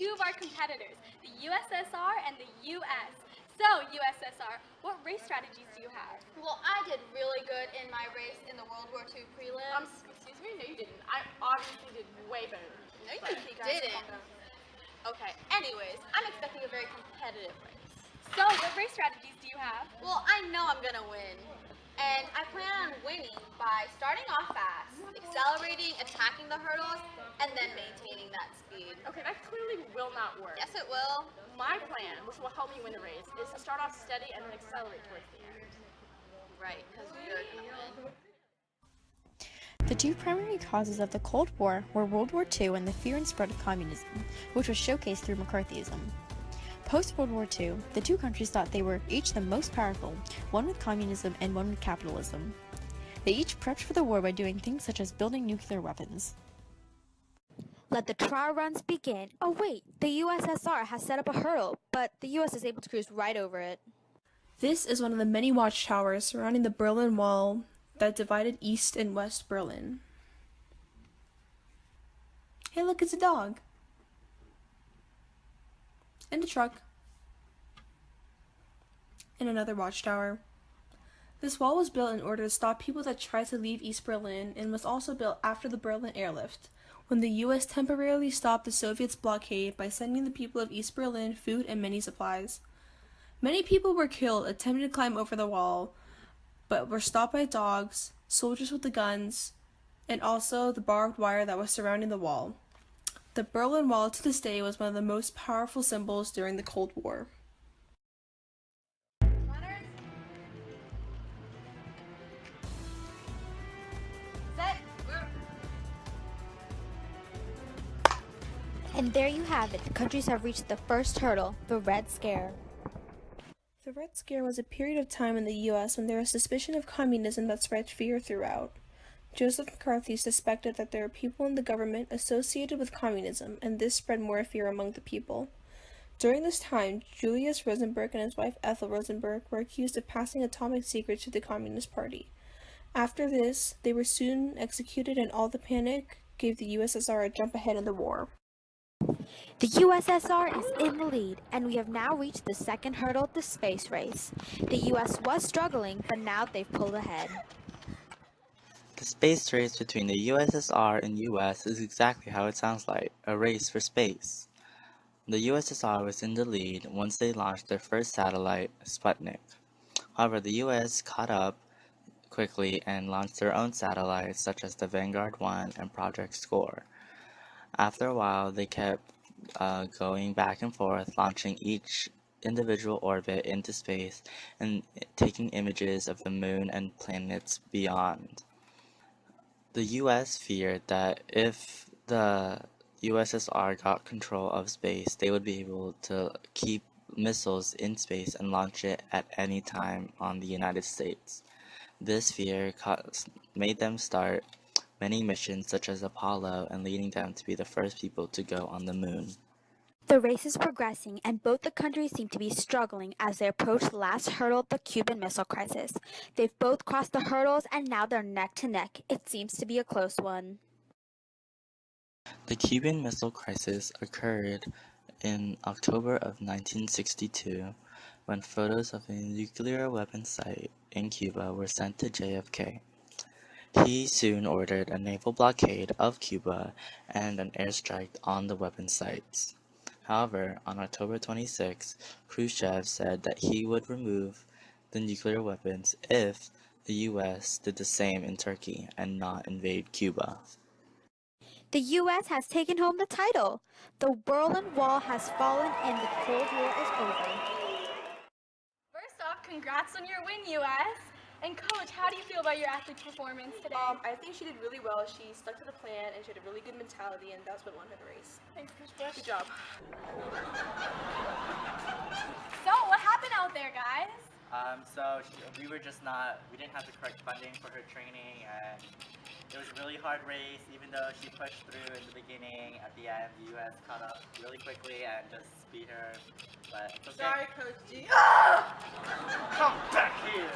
two of our competitors, the USSR and the US. So, USSR, what race strategies do you have? Well, I did really good in my race in the World War II prelims. Excuse me? No, you didn't. I obviously did way better. No, you didn't. Okay, anyways, I'm expecting a very competitive race. So, what race strategies do you have? Well, I know I'm gonna win. And I plan on winning by starting off fast, accelerating, attacking the hurdles, and then maintaining that speed. Okay, that clearly will not work. Yes, it will. My plan, which will help me win the race, is to start off steady and then accelerate towards the end. Right, because you're gonna win. The two primary causes of the Cold War were World War II and the fear and spread of communism, which was showcased through McCarthyism. Post-World War II, the two countries thought they were each the most powerful, one with communism and one with capitalism. They each prepped for the war by doing things such as building nuclear weapons. Let the trial runs begin. Oh wait, the USSR has set up a hurdle, but the US is able to cruise right over it. This is one of the many watchtowers surrounding the Berlin Wall that divided East and West Berlin. Hey look, it's a dog! And a truck. And another watchtower. This wall was built in order to stop people that tried to leave East Berlin and was also built after the Berlin airlift, when the US temporarily stopped the Soviets' blockade by sending the people of East Berlin food and many supplies. Many people were killed attempting to climb over the wall, but were stopped by dogs, soldiers with the guns, and also the barbed wire that was surrounding the wall. The Berlin Wall to this day was one of the most powerful symbols during the Cold War. Runners? Set. And there you have it. The countries have reached the first hurdle, the Red Scare. The Red Scare was a period of time in the U.S. when there was suspicion of communism that spread fear throughout. Joseph McCarthy suspected that there were people in the government associated with communism, and this spread more fear among the people. During this time, Julius Rosenberg and his wife Ethel Rosenberg were accused of passing atomic secrets to the Communist Party. After this, they were soon executed, and all the panic gave the USSR a jump ahead in the war. The USSR is in the lead, and we have now reached the second hurdle, the space race. The US was struggling, but now they've pulled ahead. The space race between the USSR and US is exactly how it sounds like, a race for space. The USSR was in the lead once they launched their first satellite, Sputnik. However, the US caught up quickly and launched their own satellites such as the Vanguard 1 and Project Score. After a while, they kept going back and forth, launching each individual orbit into space and taking images of the moon and planets beyond. The US feared that if the USSR got control of space, they would be able to keep missiles in space and launch it at any time on the United States. This fear made them start many missions such as Apollo and leading them to be the first people to go on the moon. The race is progressing, and both the countries seem to be struggling as they approach the last hurdle, the Cuban Missile Crisis. They've both crossed the hurdles, and now they're neck to neck. It seems to be a close one. The Cuban Missile Crisis occurred in October of 1962 when photos of a nuclear weapon site in Cuba were sent to JFK. He soon ordered a naval blockade of Cuba and an airstrike on the weapon sites. However, on October 26, Khrushchev said that he would remove the nuclear weapons if the US did the same in Turkey and not invade Cuba. The US has taken home the title. The Berlin Wall has fallen and the Cold War is over. First off, congrats on your win, US. And Coach, how do you feel about your athlete's performance today? I think she did really well. She stuck to the plan and she had a really good mentality, and that's what won her the race. Thanks, Coach Bush. Good job. So, what happened out there, guys? We didn't have the correct funding for her training, and it was a really hard race. Even though she pushed through in the beginning, at the end, the US caught up really quickly and just beat her. But it's okay. Sorry, Coach G. Come back here!